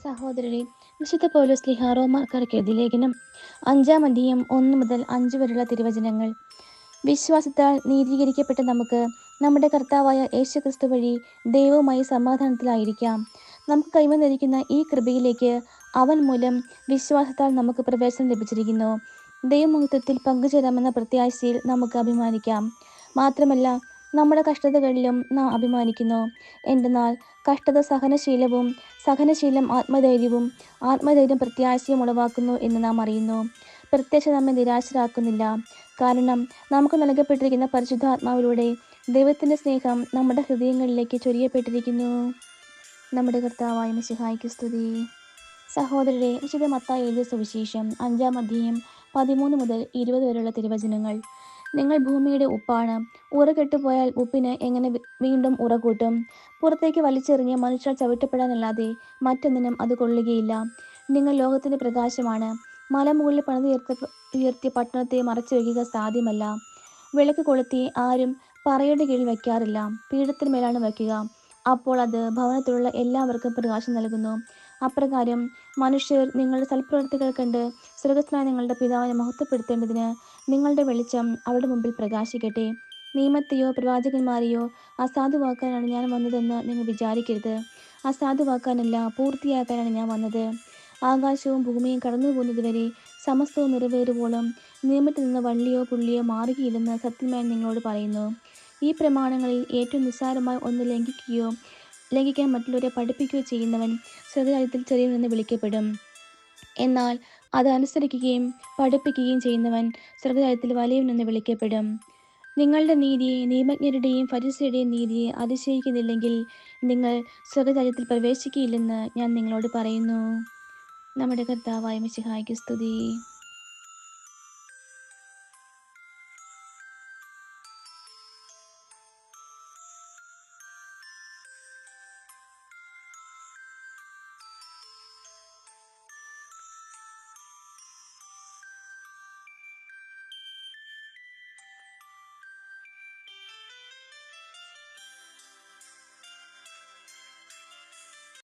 സഹോദരരെ, വിശുദ്ധ പൗലോസ് ശ്ലീഹ റോമാക്കാർക്ക് എഴുതിയ ലേഖനം 5-ാം അധ്യായം 1 മുതൽ 5 വരെയുള്ള തിരുവചനങ്ങൾ. വിശ്വാസത്താൽ നീതീകരിക്കപ്പെട്ട നമുക്ക് നമ്മുടെ കർത്താവായ യേശുക്രിസ്തു വഴി ദൈവവുമായി സമാധാനത്തിലായിരിക്കാം. നമുക്ക് കൈവന്നിരിക്കുന്ന ഈ കൃപയിലേക്ക് അവൻ മൂലം വിശ്വാസത്താൽ നമുക്ക് പ്രവേശനം ലഭിച്ചിരിക്കുന്നു. ദൈവമഹത്വത്തിൽ പങ്കുചേരാമെന്ന പ്രത്യാശയിൽ നമുക്ക് അഭിമാനിക്കാം. മാത്രമല്ല, നമ്മുടെ കഷ്ടതകളിലും നാം അഭിമാനിക്കുന്നു. എന്തെന്നാൽ കഷ്ടത സഹനശീലവും, സഹനശീലം ആത്മധൈര്യവും, ആത്മധൈര്യം പ്രത്യാശയും ഉളവാക്കുന്നു എന്ന് നാം അറിയുന്നു. പ്രത്യാശ നമ്മെ നിരാശരാക്കുന്നില്ല. കാരണം നമുക്ക് നൽകപ്പെട്ടിരിക്കുന്ന പരിശുദ്ധാത്മാവിലൂടെ ദൈവത്തിൻ്റെ സ്നേഹം നമ്മുടെ ഹൃദയങ്ങളിലേക്ക് ചൊരിയപ്പെട്ടിരിക്കുന്നു. നമ്മുടെ കർത്താവായ മിശിഹായ്ക്ക് സ്തുതി. സഹോദരരെ, വിശുദ്ധ മത്തായി എഴുതിയ സുവിശേഷം 5-ാം അധ്യായം 13 മുതൽ 20 വരെയുള്ള തിരുവചനങ്ങൾ. നിങ്ങൾ ഭൂമിയുടെ ഉപ്പാണ്. ഉറ കെട്ടുപോയാൽ ഉപ്പിന് എങ്ങനെ വീണ്ടും ഉറ കൂട്ടും? പുറത്തേക്ക് വലിച്ചെറിഞ്ഞ് മനുഷ്യർ ചവിട്ടപ്പെടാനല്ലാതെ മറ്റൊന്നിനും അത് കൊള്ളുകയില്ല. നിങ്ങൾ ലോകത്തിൻ്റെ പ്രകാശമാണ്. മലമുകളിൽ പണിതുയർത്തിയ പട്ടണത്തെ മറച്ചു വയ്ക്കുക സാധ്യമല്ല. വിളക്ക് കൊളുത്തി ആരും പറയുടെ കീഴിൽ വയ്ക്കാറില്ല, പീഠത്തിന്മേലാണ് വയ്ക്കുക. അപ്പോൾ അത് ഭവനത്തിലുള്ള എല്ലാവർക്കും പ്രകാശം നൽകുന്നു. അപ്രകാരം മനുഷ്യർ നിങ്ങളുടെ സൽപ്രവൃത്തികൾ കണ്ട് സ്വർഗ്ഗസ്ഥനായ നിങ്ങളുടെ പിതാവിനെ മഹത്വപ്പെടുത്തേണ്ടതിന് നിങ്ങളുടെ വെളിച്ചം അവരുടെ മുമ്പിൽ പ്രകാശിക്കട്ടെ. നിയമത്തെയോ പ്രവാചകന്മാരെയോ അസാധുവാക്കാനാണ് ഞാൻ വന്നതെന്ന് നിങ്ങൾ വിചാരിക്കരുത്. അസാധുവാക്കാനല്ല, പൂർത്തിയാക്കാനാണ് ഞാൻ വന്നത്. ആകാശവും ഭൂമിയും കടന്നു പോകുന്നതുവരെ സമസ്തവും നിറവേറുവോളം നിയമത്തിൽ നിന്ന് വള്ളിയോ പുള്ളിയോ മാറുകയില്ലെന്ന് സത്യമായി നിങ്ങളോട് പറയുന്നു. ഈ പ്രമാണങ്ങളിൽ ഏറ്റവും നിസ്സാരമായ ഒന്ന് ലംഘിക്കാൻ മറ്റുള്ളവരെ പഠിപ്പിക്കുകയോ ചെയ്യുന്നവൻ സ്വർഗ്ഗരാജ്യത്തിൽ ചെറിയവനെന്ന് വിളിക്കപ്പെടും. എന്നാൽ അത് അനുസരിക്കുകയും പഠിപ്പിക്കുകയും ചെയ്യുന്നവൻ സ്വർഗ്ഗരാജ്യത്തിൽ വലിയവനെന്ന് വിളിക്കപ്പെടും. നിങ്ങളുടെ നീതിയെ, നിയമജ്ഞരുടെയും ഫരിസയരുടെയും നീതിയെ അതിശയിക്കുന്നില്ലെങ്കിൽ നിങ്ങൾ സ്വർഗ്ഗരാജ്യത്തിൽ പ്രവേശിക്കുകയില്ലെന്ന് ഞാൻ നിങ്ങളോട് പറയുന്നു. നമ്മുടെ കർത്താവായ മിശിഹായ്ക്ക് സ്തുതി.